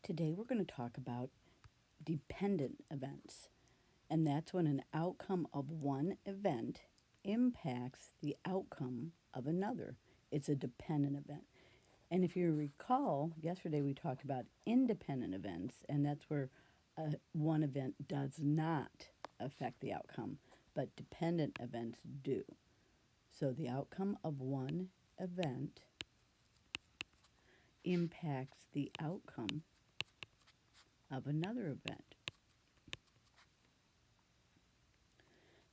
Today we're going to talk about dependent events, and that's when an outcome of one event impacts the outcome of another. It's a dependent event. And if you recall, yesterday we talked about independent events, and that's where one event does not affect the outcome, but dependent events do. So the outcome of one event impacts the outcome of another event.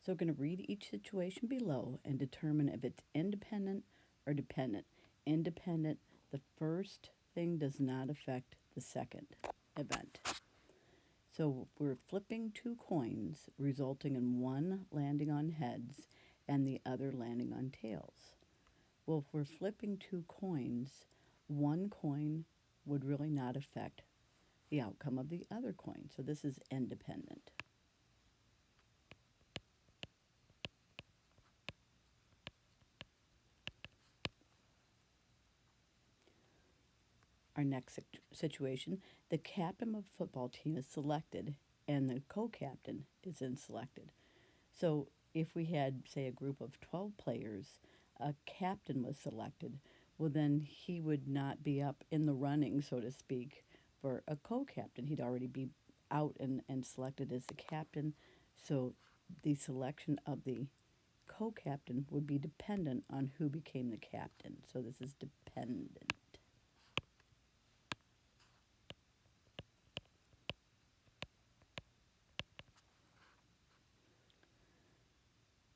So we're going to read each situation below and determine if it's independent or dependent. Independent, the first thing does not affect the second event. So we're flipping two coins, resulting in one landing on heads and the other landing on tails. Well, if we're flipping two coins, one coin would really not affect the outcome of the other coin. So this is independent. Our next situation, the captain of the football team is selected and the co-captain isn't selected. So if we had, say, a group of 12 players, a captain was selected, well, then he would not be up in the running, so to speak, for a co-captain. He'd already be out and selected as the captain. So the selection of the co-captain would be dependent on who became the captain. So this is dependent.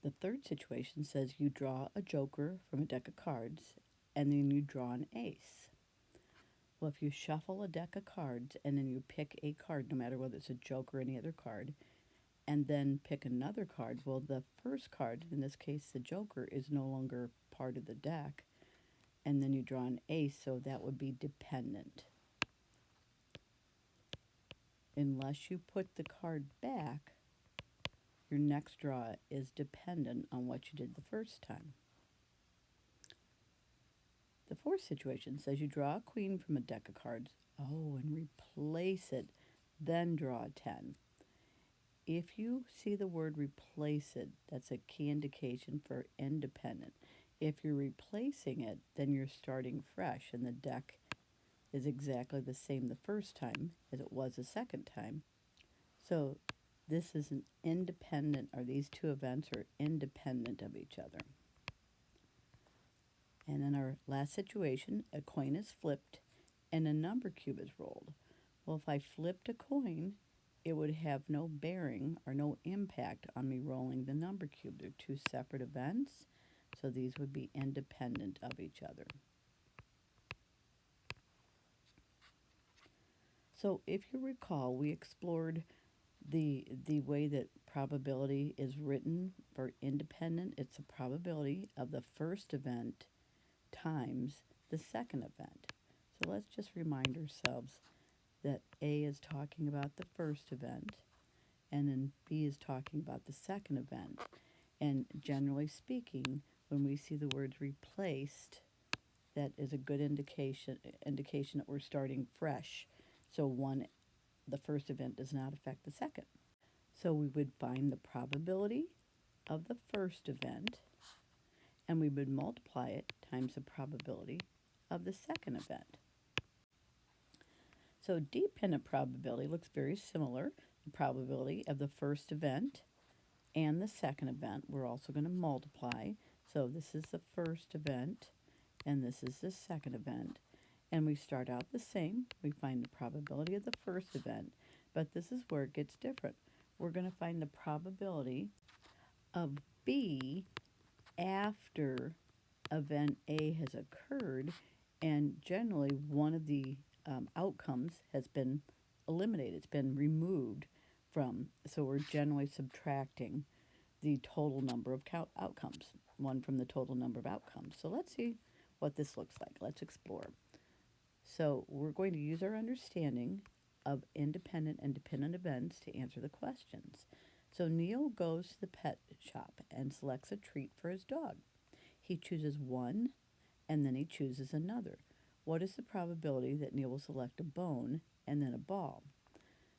The third situation says you draw a joker from a deck of cards and then you draw an ace. Well, if you shuffle a deck of cards and then you pick a card, no matter whether it's a joker or any other card, and then pick another card, well, the first card, in this case the joker, is no longer part of the deck, and then you draw an ace, so that would be dependent. Unless you put the card back, your next draw is dependent on what you did the first time. The fourth situation says you draw a queen from a deck of cards, and replace it, then draw a 10. If you see the word replace it, that's a key indication for independent. If you're replacing it, then you're starting fresh, and the deck is exactly the same the first time as it was the second time. So this is an independent, or these two events are independent of each other. And in our last situation, a coin is flipped and a number cube is rolled. Well, if I flipped a coin, it would have no bearing or no impact on me rolling the number cube. They're two separate events, so these would be independent of each other. So if you recall, we explored the way that probability is written for independent. It's a probability of the first event times the second event. So let's just remind ourselves that A is talking about the first event, and then B is talking about the second event. And generally speaking, when we see the words replaced, that is a good indication that we're starting fresh. So the first event does not affect the second. So we would find the probability of the first event, and we would multiply it times the probability of the second event. So dependent probability looks very similar. The probability of the first event and the second event we're also going to multiply. So this is the first event and this is the second event. And we start out the same. We find the probability of the first event, but this is where it gets different. We're going to find the probability of B after event A has occurred, and generally one of the outcomes has been eliminated. It's been removed from, so we're generally subtracting the total number of outcomes, one from the total number of outcomes. So let's see what this looks like. Let's explore. So we're going to use our understanding of independent and dependent events to answer the questions. So Neil goes to the pet shop and selects a treat for his dog. He chooses one and then he chooses another. what is the probability that Neil will select a bone and then a ball?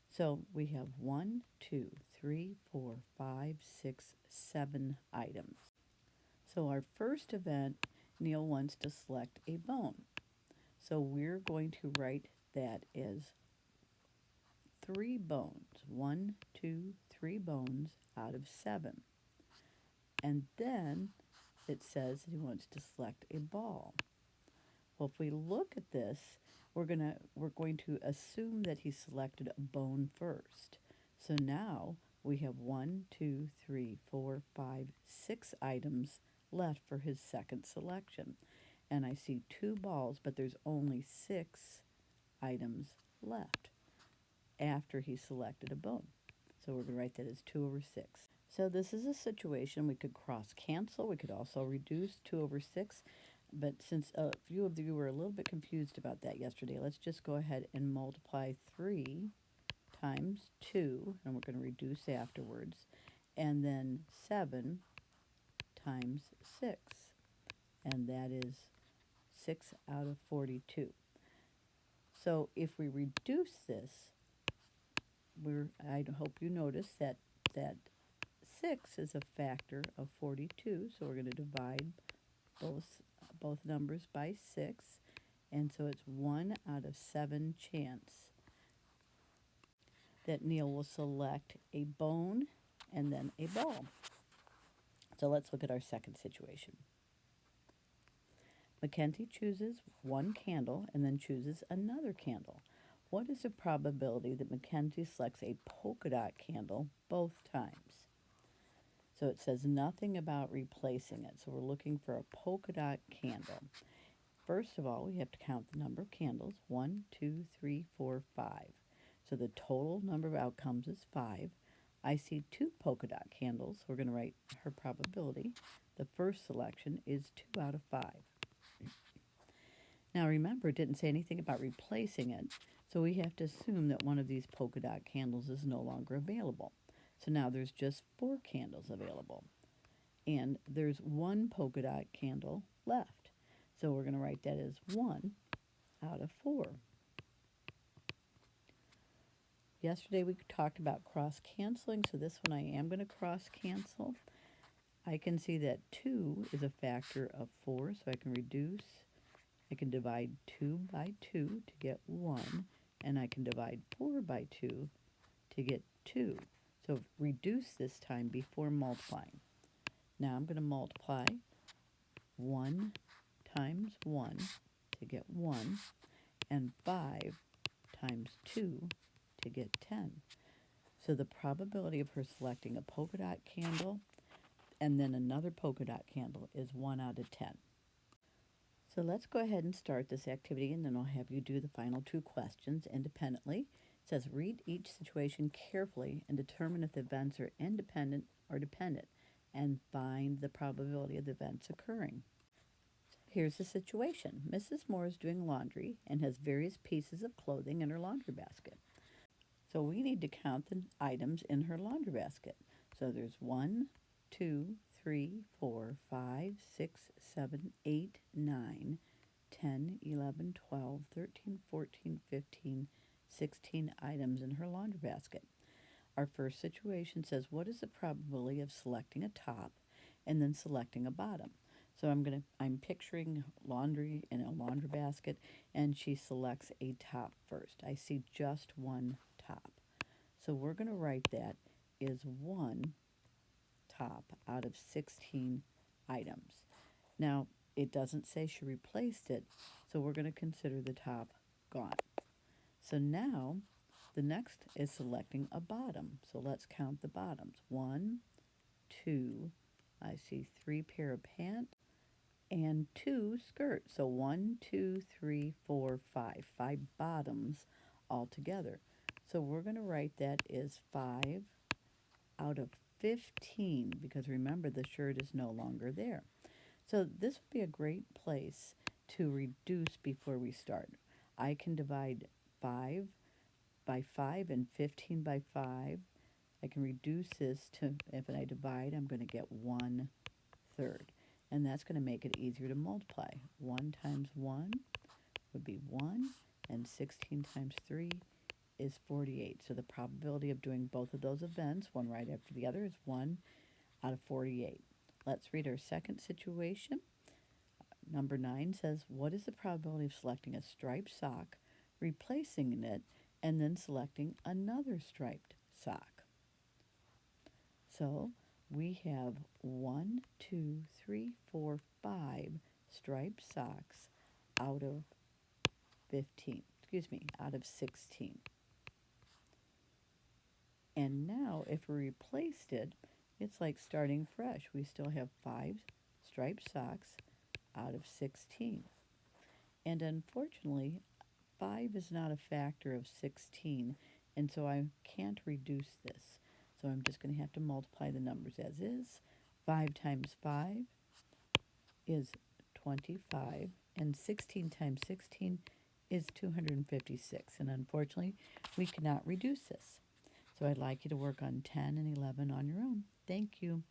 So we have 1, 2, 3, 4, 5, 6, 7 items. So our first event, Neil wants to select a bone. So we're going to write that as 3 bones. 1, 2, 3 bones out of 7. And then it says that he wants to select a ball. Well, if we look at this, we're going to assume that he selected a bone first. So now we have 1, 2, 3, 4, 5, 6 items left for his second selection. And I see 2 balls, but there's only 6 items left after he selected a bone. So we're going to write that as 2 over 6. So this is a situation we could cross cancel. We could also reduce 2 over 6. But since a few of you were a little bit confused about that yesterday, let's just go ahead and multiply 3 times 2, and we're going to reduce afterwards, and then 7 times 6, and that is 6 out of 42. So if we reduce this, I hope you notice that 6 is a factor of 42, so we're going to divide both numbers by 6, and so it's 1 out of 7 chance that Neil will select a bone and then a ball. So let's look at our second situation. Mackenzie chooses one candle and then chooses another candle. What is the probability that Mackenzie selects a polka dot candle both times? So it says nothing about replacing it. So we're looking for a polka dot candle. First of all, we have to count the number of candles. 1, 2, 3, 4, 5. So the total number of outcomes is 5. I see 2 polka dot candles. We're going to write her probability. The first selection is 2 out of 5. Now remember, it didn't say anything about replacing it, so we have to assume that one of these polka dot candles is no longer available. So now there's just 4 candles available, and there's 1 polka dot candle left. So we're going to write that as 1 out of 4. Yesterday we talked about cross-canceling, so this one I am going to cross-cancel. I can see that 2 is a factor of 4, so I can reduce. I can divide 2 by 2 to get 1, and I can divide 4 by 2 to get 2. So reduce this time before multiplying. Now I'm going to multiply 1 times 1 to get 1, and 5 times 2 to get 10. So the probability of her selecting a polka dot candle and then another polka dot candle is 1 out of 10. So let's go ahead and start this activity, and then I'll have you do the final 2 questions independently. It says read each situation carefully and determine if the events are independent or dependent, and find the probability of the events occurring. Here's the situation. Mrs. Moore is doing laundry and has various pieces of clothing in her laundry basket. So we need to count the items in her laundry basket. So there's 1, 2, 3, 4, 5, 6, 7, 8, 9, 10, 11, 12, 13, 14, 15, 16 items in her laundry basket. Our first situation says, what is the probability of selecting a top and then selecting a bottom? So I'm picturing laundry in a laundry basket, and she selects a top first. I see just 1 top. So we're going to write that is 1 top out of 16 items. Now, it doesn't say she replaced it, so we're going to consider the top gone. So now, the next is selecting a bottom. So let's count the bottoms. 1, 2, I see 3 pair of pants, and 2 skirts. So 1, 2, 3, 4, 5. 5 bottoms altogether. So we're going to write that as 5 out of 15, because remember, the shirt is no longer there. So this would be a great place to reduce before we start. I can divide 5 by 5 and 15 by 5. I can reduce this to, if I divide, I'm going to get 1/3. And that's going to make it easier to multiply. 1 times 1 would be 1, and 16 times 3 is 48. So the probability of doing both of those events, one right after the other, is 1 out of 48. Let's read our second situation. Number 9 says, what is the probability of selecting a striped sock, replacing it, and then selecting another striped sock? So we have 1, 2, 3, 4, 5 striped socks out of 15. Out of 16. And now if we replaced it, it's like starting fresh. We still have 5 striped socks out of 16. And unfortunately, 5 is not a factor of 16, and so I can't reduce this. So I'm just going to have to multiply the numbers as is. 5 times 5 is 25, and 16 times 16 is 256. And unfortunately, we cannot reduce this. So I'd like you to work on 10 and 11 on your own. Thank you.